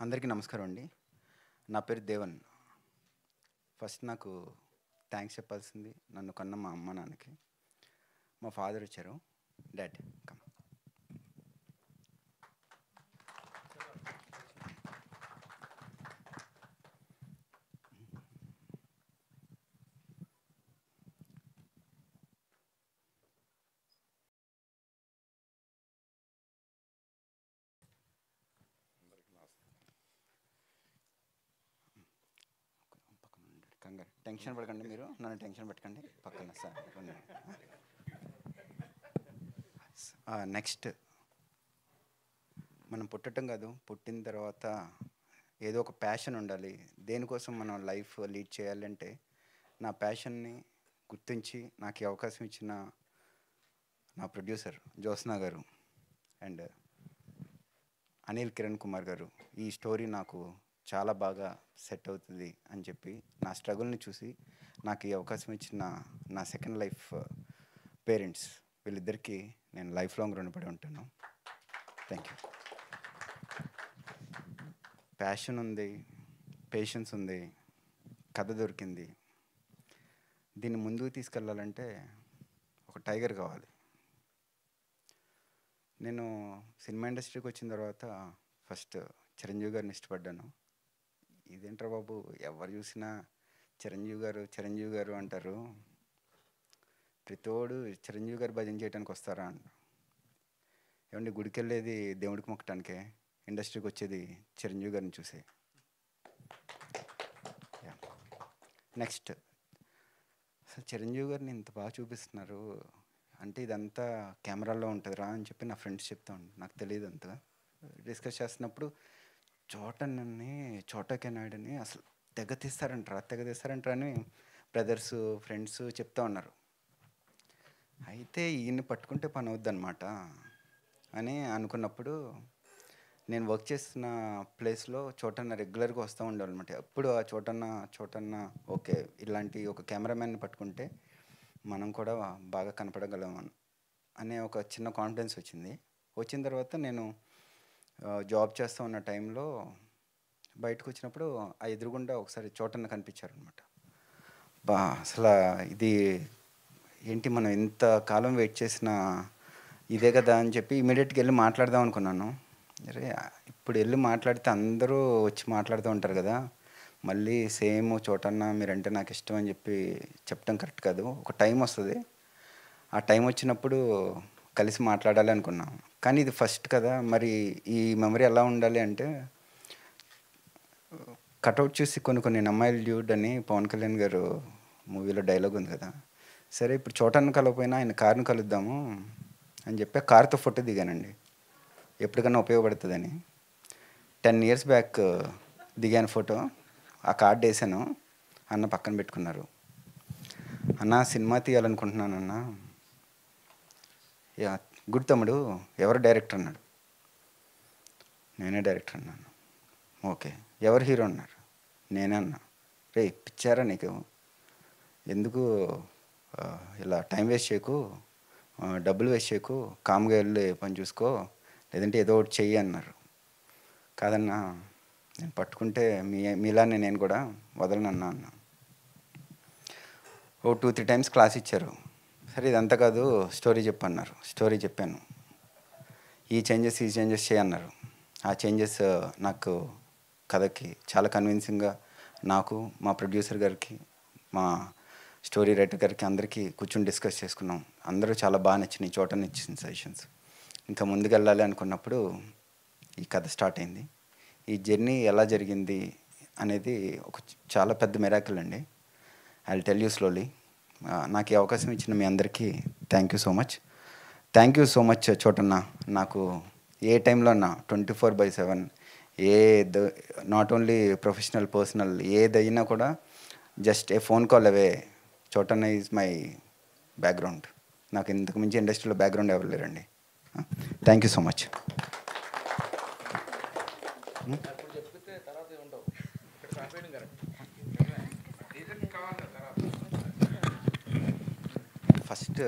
అందరికీ నమస్కారం అండి. నా పేరు దేవన్. ఫస్ట్ నాకు థ్యాంక్స్ చెప్పాల్సింది నన్ను కన్న మా అమ్మ, నాన్నకి. మా ఫాదర్ వచ్చారు. Dad come. పక్కన ఉండండి. కంగారు టెన్షన్ పడకండి, మీరు నన్ను టెన్షన్ పెట్టకండి. పక్కన సార్ నెక్స్ట్ మనం పుట్టడం కాదు, పుట్టిన తర్వాత ఏదో ఒక ప్యాషన్ ఉండాలి. దేనికోసం మనం లైఫ్ లీడ్ చేయాలంటే నా ప్యాషన్ని గుర్తించి నాకు ఈ అవకాశం ఇచ్చిన నా ప్రొడ్యూసర్ జ్యోత్స్నా గారు అండ్ అనిల్ కిరణ్ కుమార్ గారు, ఈ స్టోరీ నాకు చాలా బాగా సెట్ అవుతుంది అని చెప్పి నా స్ట్రగుల్ని చూసి నాకు ఈ అవకాశం ఇచ్చిన నా సెకండ్ లైఫ్ పేరెంట్స్, వీళ్ళిద్దరికీ నేను లైఫ్ లాంగ్ రుణపడి ఉంటాను. Thank you. ప్యాషన్ ఉంది, పేషెన్స్ ఉంది, కథ దొరికింది. దీన్ని ముందుకు తీసుకెళ్ళాలంటే ఒక టైగర్ కావాలి. నేను సినిమా ఇండస్ట్రీకి వచ్చిన తర్వాత ఫస్ట్ చిరంజీవి గారిని ఇష్టపడ్డాను. ఇదేంట్రా బాబు, ఎవరు చూసినా చిరంజీవి గారు చిరంజీవి గారు అంటారు, ప్రతిోడు చిరంజీవి గారు భజన చేయడానికి వస్తారా అంట. ఏమండి, గుడికి వెళ్ళేది దేవుడికి మొక్కటానికే, ఇండస్ట్రీకి వచ్చేది చిరంజీవి గారిని చూసే. నెక్స్ట్, అసలు చిరంజీవి గారిని ఇంత బాగా చూపిస్తున్నారు అంటే ఇదంతా కెమెరాలో ఉంటుందిరా అని చెప్పి నా ఫ్రెండ్స్ చెప్తా ఉండి, నాకు తెలియదు అంతగా. డిస్కస్ చేస్తున్నప్పుడు చోటని చోటకే నాయుడని అసలు తెగ తీస్తారంటారా అని బ్రదర్స్ ఫ్రెండ్స్ చెప్తా ఉన్నారు. అయితే ఈయన్ని పట్టుకుంటే పని అవుద్దనమాట అని అనుకున్నప్పుడు నేను వర్క్ చేస్తున్న ప్లేస్లో చోటన్న రెగ్యులర్గా వస్తూ ఉండేవాళ్ళనమాట. ఎప్పుడు ఆ చోటన్న ఓకే, ఇలాంటి ఒక కెమెరామ్యాన్ని పట్టుకుంటే మనం కూడా బాగా కనపడగలం అనే ఒక చిన్న కాన్ఫిడెన్స్ వచ్చింది. వచ్చిన తర్వాత నేను జాబ్ చేస్తూ ఉన్న టైంలో బయటకు వచ్చినప్పుడు ఆ ఎదురుగుండా ఒకసారి చోటన్న కనిపించారనమాట. అసలు ఇది ఏంటి, మనం ఎంత కాలం వెయిట్ చేసిన ఇదే కదా అని చెప్పి ఇమీడియట్గా వెళ్ళి మాట్లాడదాం అనుకున్నాను. అరే, ఇప్పుడు వెళ్ళి మాట్లాడితే అందరూ వచ్చి మాట్లాడుతూ ఉంటారు కదా, మళ్ళీ సేమ్ చోటన్న మీరంటే నాకు ఇష్టం అని చెప్పి చెప్పడం కరెక్ట్ కాదు. ఒక టైం వస్తుంది, ఆ టైం వచ్చినప్పుడు కలిసి మాట్లాడాలి అనుకున్నాం. కానీ ఇది ఫస్ట్ కదా, మరి ఈ మెమరీ ఎలా ఉండాలి అంటే కటౌట్ చూసి కొన్ని నమ్మాయిలు డ్యూడ్ అని పవన్ కళ్యాణ్ గారు మూవీలో డైలాగ్ ఉంది కదా. సరే, ఇప్పుడు చోటన్న కలవపోయినా ఆయన కారుని కలుద్దాము అని చెప్పి కారుతో ఫోటో దిగానండి, ఎప్పటికన్నా ఉపయోగపడుతుందని. 10 years బ్యాక్ దిగాను ఫోటో. ఆ కార్డు వేసాను, అన్న పక్కన పెట్టుకున్నారు. అన్న సినిమా తీయాలనుకుంటున్నానన్న. గుడ్ తమ్ముడు, ఎవరు డైరెక్టర్ అన్నాడు. నేనే డైరెక్టర్ అన్నాను. ఓకే, ఎవరు హీరో అన్నారు. నేనే అన్నా. రే పిచ్చారా నీకు, ఎందుకు ఇలా టైం వేస్ట్ చేయకు, డబ్బులు వేస్ట్ చేయకు, కామ్గా వెళ్ళి పని చూసుకో, లేదంటే ఏదో ఒకటి చెయ్యి అన్నారు. కాదన్నా, నేను పట్టుకుంటే మీలానే నేను కూడా వదలనన్నా అన్న. ఓ 2-3 times క్లాస్ ఇచ్చారు. సరే, ఇదంతా కాదు, స్టోరీ చెప్పన్నారు. స్టోరీ చెప్పాను. ఈ చేంజెస్ చేయన్నారు. ఆ చేంజెస్ నాకు కథకి చాలా కన్విన్సింగ్గా, నాకు మా ప్రొడ్యూసర్ గారికి, మా స్టోరీ రైటర్ గారికి అందరికీ కూర్చొని డిస్కస్ చేసుకున్నాం. అందరూ చాలా బాగా నచ్చినాయి, చోటని ఇచ్చిన సజెషన్స్. ఇంకా ముందుకు వెళ్ళాలి అనుకున్నప్పుడు ఈ కథ స్టార్ట్ అయింది. ఈ జర్నీ ఎలా జరిగింది అనేది ఒక చాలా పెద్ద మిరాకిల్ అండి. I will tell you slowly. నాకు ఈ అవకాశం ఇచ్చిన మీ అందరికీ thank you so much. Thank you so much Chotanna. నాకు ఏ టైంలో అన్నా 24/7 నాట్ ఓన్లీ ప్రొఫెషనల్, పర్సనల్ ఏదైనా కూడా just a phone call away. Chotanna is my background. నాకు ఇంతకు మించి ఇండస్ట్రీలో బ్యాక్గ్రౌండ్ ఎవరు లేరండి. Thank you so much. First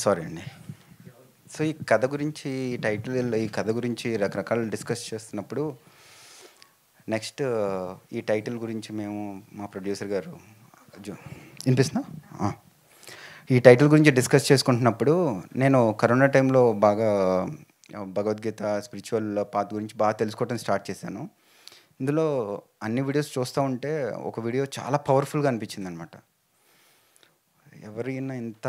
sorry అండి. సో సో ఈ కథ గురించి ఈ కథ గురించి రకరకాలు డిస్కస్ చేస్తున్నప్పుడు నెక్స్ట్ ఈ టైటిల్ గురించి మేము మా ప్రొడ్యూసర్ గారు వినిపిస్తున్నా ఈ టైటిల్ గురించి డిస్కస్ చేసుకుంటున్నప్పుడు నేను కరోనా టైంలో బాగా భగవద్గీత స్పిరిచువల్ పాత్ గురించి బాగా తెలుసుకోవడం స్టార్ట్ చేశాను. ఇందులో అన్ని వీడియోస్ చూస్తూ ఉంటే ఒక వీడియో చాలా పవర్ఫుల్గా అనిపించింది అనమాట. ఎవరైనా ఇంత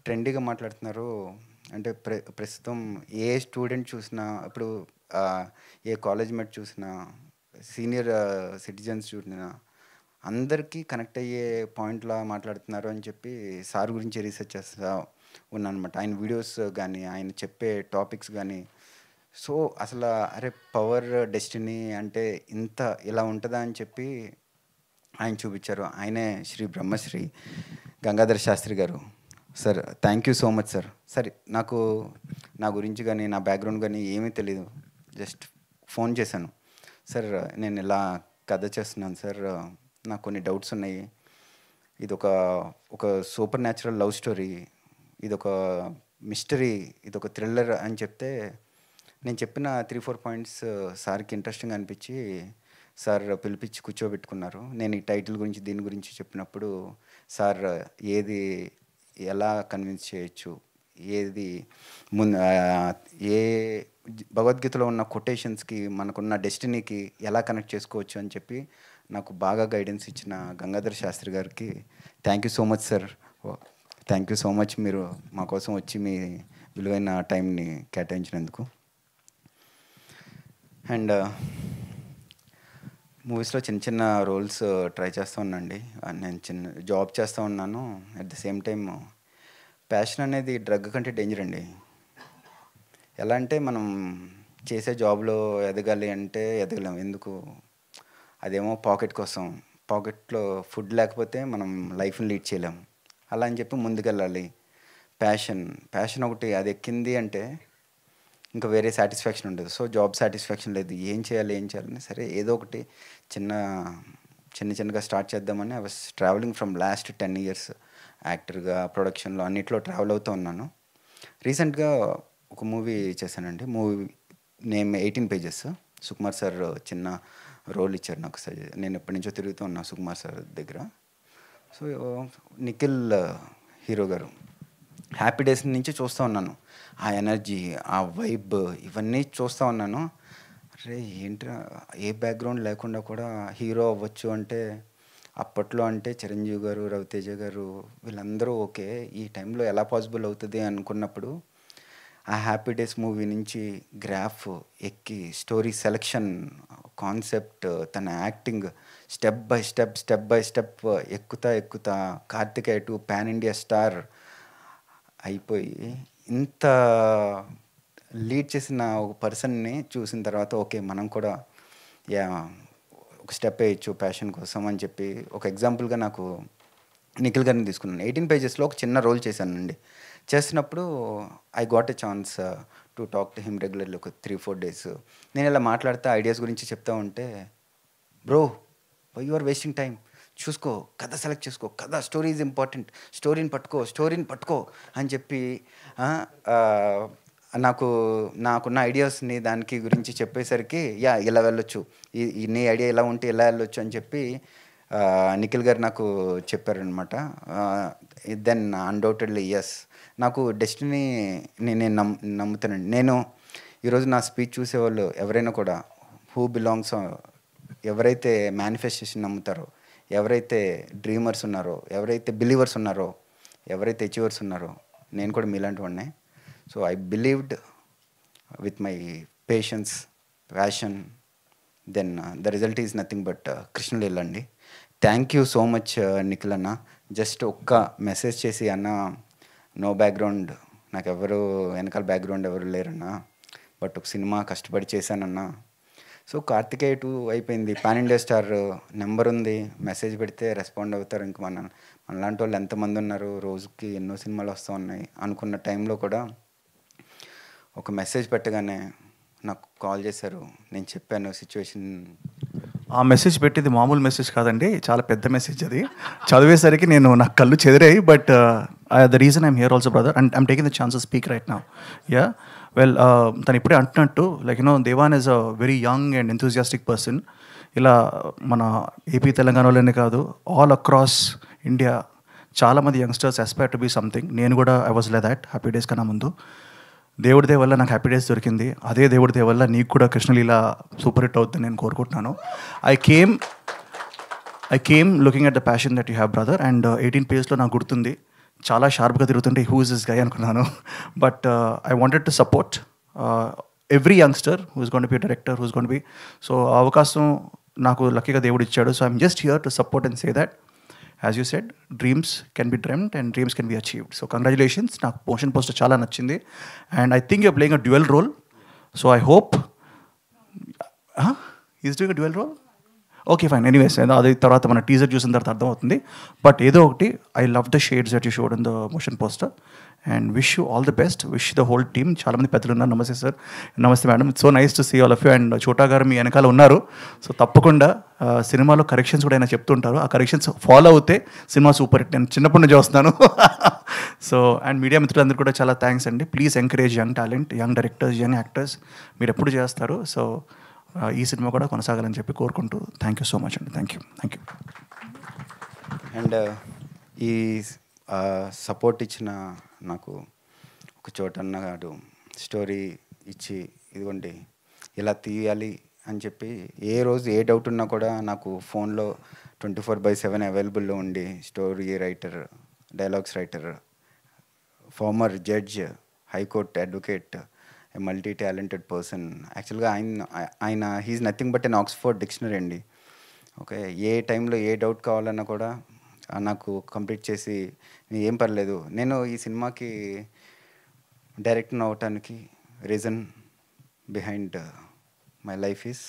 ట్రెండీగా మాట్లాడుతున్నారు అంటే ప్రస్తుతం ఏ స్టూడెంట్ చూసినా, ఇప్పుడు ఏ కాలేజ్ మేట్ చూసినా, సీనియర్ సిటిజన్స్ చూసినా అందరికీ కనెక్ట్ అయ్యే పాయింట్లా మాట్లాడుతున్నారు అని చెప్పి సార్ గురించి రీసెర్చ్ చేస్తూ ఉన్నానమాట. ఆయన వీడియోస్ కానీ, ఆయన చెప్పే టాపిక్స్ కానీ, సో అసలు అరే పవర్ డెస్టినీ అంటే ఇలా ఉంటుందా అని చెప్పి ఆయన చూపించారు. ఆయనే శ్రీ బ్రహ్మశ్రీ గంగాధర శాస్త్రి గారు. Sir thank you so much sir. సరే నాకు నా గురించి కానీ నా బ్యాక్గ్రౌండ్ కానీ ఏమీ తెలీదు, జస్ట్ ఫోన్ చేశాను. సార్ నేను ఇలా కథ చేస్తున్నాను సార్, నాకు కొన్ని డౌట్స్ ఉన్నాయి, ఇది ఒక సూపర్ న్యాచురల్ లవ్ స్టోరీ, ఇదొక మిస్టరీ, ఇదొక థ్రిల్లర్ అని చెప్తే నేను చెప్పిన 3-4 పాయింట్స్ సార్కి ఇంట్రెస్టింగ్ అనిపించి సార్ పిలిపించి కూర్చోబెట్టుకున్నారు. నేను ఈ టైటిల్ గురించి దీని గురించి చెప్పినప్పుడు సార్ ఎలా కన్విన్స్ చేయొచ్చు, ఏ భగవద్గీతలో ఉన్న కొటేషన్స్కి మనకున్న డెస్టినీకి ఎలా కనెక్ట్ చేసుకోవచ్చు అని చెప్పి నాకు బాగా గైడెన్స్ ఇచ్చిన గంగాధర శాస్త్రి గారికి thank you so much sir. Thank you so much, మీరు మా కోసం వచ్చి మీ విలువైన టైంని కేటాయించినందుకు. అండ్ మూవీస్లో చిన్న చిన్న రోల్స్ ట్రై చేస్తూ ఉన్నాండి. నేను చిన్న జాబ్ చేస్తూ ఉన్నాను. At the same time passion అనేది డ్రగ్ కంటే డేంజర్ అండి. ఎలా అంటే మనం చేసే జాబ్లో ఎదగాలి అంటే ఎదగలేం. ఎందుకు? అదేమో పాకెట్ కోసం. పాకెట్లో ఫుడ్ లేకపోతే మనం లైఫ్ని లీడ్ చేయలేం. అలా అని చెప్పి ముందుకెళ్ళాలి. ప్యాషన్ ఒకటి అది ఎక్కింది అంటే ఇంకా వేరే సాటిస్ఫాక్షన్ ఉండదు. సో జాబ్ సాటిస్ఫాక్షన్ లేదు, ఏం చేయాలని సరే ఏదో ఒకటి చిన్నగా స్టార్ట్ చేద్దామని I was travelling from last 10 years యాక్టర్గా, ప్రొడక్షన్లో అన్నిట్లో ట్రావెల్ అవుతూ ఉన్నాను. రీసెంట్గా ఒక మూవీ చేశానండి. Movie name 18 Pages. Sukumar sir చిన్న రోల్ ఇచ్చారు నాకు. నేను ఎప్పటి నుంచో తిరుగుతూ ఉన్నా సుకుమార్ సార్ దగ్గర. సో నిఖిల్ హీరో గారు హ్యాపీ డేస్ నుంచి చూస్తూ ఉన్నాను. ఆ ఎనర్జీ, ఆ వైబ్ ఇవన్నీ చూస్తూ ఉన్నాను. అరే ఏంట్రా, ఏ బ్యాక్గ్రౌండ్ లేకుండా కూడా హీరో అవ్వచ్చు అంటే అప్పట్లో అంటే చిరంజీవి గారు, రవితేజ గారు వీళ్ళందరూ ఓకే, ఈ టైంలో ఎలా పాసిబుల్ అవుతుంది అనుకున్నప్పుడు ఆ హ్యాపీ డేస్ మూవీ నుంచి గ్రాఫ్ ఎక్కి స్టోరీ సెలెక్షన్, కాన్సెప్ట్, తన యాక్టింగ్ స్టెప్ బై స్టెప్ ఎక్కుతా Karthikeya to pan India star అయిపోయి ఇంత లీడ్ చేసిన ఒక పర్సన్ని చూసిన తర్వాత ఓకే మనం కూడా ఒక స్టెప్ వేయచ్చు ప్యాషన్ కోసం అని చెప్పి ఒక ఎగ్జాంపుల్గా నాకు నిఖిల్ గారిని తీసుకున్నాను. 18 Pagesలో ఒక చిన్న రోల్ చేశానండి. చేస్తున్నప్పుడు I got a chance to talk to him regularly ఒక 3-4 days. నేను ఇలా మాట్లాడితే ఐడియాస్ గురించి చెప్తా ఉంటే, bro why you are wasting time, చూసుకో కథ సెలెక్ట్ చేసుకో, కథ స్టోరీ ఈజ్ ఇంపార్టెంట్, స్టోరీని పట్టుకో అని చెప్పి నాకున్న ఐడియాస్ని దానికి గురించి చెప్పేసరికి ఇలా వెళ్ళొచ్చు, నీ ఐడియా ఇలా ఉంటే ఇలా వెళ్ళొచ్చు అని చెప్పి నిఖిల్ గారు నాకు చెప్పారనమాట. దెన్ అన్డౌటెడ్లీ ఎస్, నాకు డెస్టినీ నేను నమ్ముతానండి. నేను ఈరోజు నా స్పీచ్ చూసేవాళ్ళు ఎవరైనా కూడా హూ బిలాంగ్స్, ఎవరైతే మేనిఫెస్టేషన్ నమ్ముతారో, ఎవరైతే డ్రీమర్స్ ఉన్నారో, ఎవరైతే బిలీవర్స్ ఉన్నారో, ఎవరైతే అచీవర్స్ ఉన్నారో, నేను కూడా మీలాంటి వాడినే. So I believed with my patience, passion, then the result is nothing but Krishnaleela అండి. Thank you so much Nikhil అన్న. జస్ట్ ఒక్క మెసేజ్ చేసి అన్న, నో బ్యాక్గ్రౌండ్, నాకు ఎవరు వెనకాల బ్యాక్గ్రౌండ్ ఎవరు లేరన్నా, బట్ ఒక సినిమా కష్టపడి చేశానన్నా. సో కార్తికేయ 2 అయిపోయింది, పాన్ ఇండియా స్టార్ నెంబర్ ఉంది, మెసేజ్ పెడితే రెస్పాండ్ అవుతారు. ఇంక మనలాంటి వాళ్ళు ఎంతమంది ఉన్నారు, రోజుకి ఎన్నో సినిమాలు వస్తూ ఉన్నాయి అనుకున్న టైంలో కూడా ఒక మెసేజ్ పెట్టగానే నాకు కాల్ చేశారు. నేను చెప్పాను సిచ్యువేషన్. ఆ మెసేజ్ పెట్టేది మామూలు మెసేజ్ కాదండి, చాలా పెద్ద మెసేజ్. అది చదివేసరికి నాకు కళ్ళు చెదిరాయి. But The reason I'm here also, brother, and I'm taking the chance to speak right now. Yeah. Well, తను ఇప్పుడే అంటున్నట్టు like Devan is a very young and enthusiastic person. ఇలా మన ఏపీ తెలంగాణలోనే కాదు, ఆల్ అక్రాస్ ఇండియా చాలామంది youngsters aspire to be something. నేను కూడా I was like that happy days కన్నా ముందు. దేవుడి వల్ల నాకు హ్యాపీ డేస్ దొరికింది. అదే దేవుడి వల్ల నీకు కూడా కృష్ణలీల సూపర్ హిట్ అవుతుందని నేను కోరుకుంటున్నాను. I came looking at the passion that you have, brother, and 18 pagesలో నాకు గుర్తుంది చాలా షార్ప్గా తిరుగుతుంటే హూ ఇస్ దిస్ గై అనుకున్నాను. But I wanted to support every youngster who is going to be director, who is going to be. So ఆ అవకాశం నాకు లక్కీగా దేవుడు ఇచ్చాడు. So I'm just here to support and say that as you said dreams can be dreamed and dreams can be achieved. So congratulations. నాకు motion poster చాలా నచ్చింది and I think you're playing a dual role. So I hope is doing a dual role. Okay fine, anyways అది తర్వాత మన teaser చూసిన తర్వాత అర్థమవుతుంది. But ఏదో ఒకటి, I love the shades that you showed in the motion poster and wish you all the best. Wish the whole team. చాలామంది పెద్దలు ఉన్నారు. నమస్తే సార్. నమస్తే madam. It's so nice to see all of you. And Chota గారు మీ వెనకాల ఉన్నారు. So తప్పకుండా సినిమాలో కరెక్షన్స్ కూడా ఆయన చెప్తుంటారు. ఆ కరెక్షన్స్ ఫాలో అవుతే సినిమా సూపర్ హిట్. నేను చిన్నప్పటి నుంచి చూస్తున్నాను. సో అండ్ మీడియా మిత్రులందరూ కూడా చాలా థ్యాంక్స్ అండి. Please encourage young talent, young directors, young actors. మీరు ఎప్పుడు చేస్తారు. సో ఈ సినిమా కూడా కొనసాగాలని చెప్పి కోరుకుంటూ థ్యాంక్ యూ సో మచ్ అండి. Thank you. అండ్ ఈ సపోర్ట్ ఇచ్చిన నాకు ఒక చోట అన్నగాడు స్టోరీ ఇచ్చి ఇదిగోండి ఇలా తీయాలి అని చెప్పి ఏ రోజు ఏ డౌట్ ఉన్నా కూడా నాకు ఫోన్లో 24/7 అవైలబుల్లో ఉండి story writer, dialogues writer, former judge, high court advocate, a multi talented person. యాక్చువల్గా ఆయన he's nothing but an Oxford dictionary అండి. ఓకే, ఏ టైంలో ఏ డౌట్ కావాలన్నా కూడా నాకు కంప్లీట్ చేసి ఏం పర్లేదు. నేను ఈ సినిమాకి డైరెక్టర్ అవ్వటానికి reason behind my life is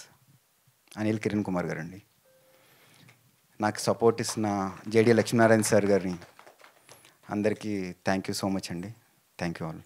Anil Kiran Kumar గారు అండి. నాకు సపోర్ట్ ఇస్తున్న జేడి లక్ష్మీనారాయణ సార్ గారిని అందరికీ థ్యాంక్ యూ సో మచ్ అండి. Thank you all.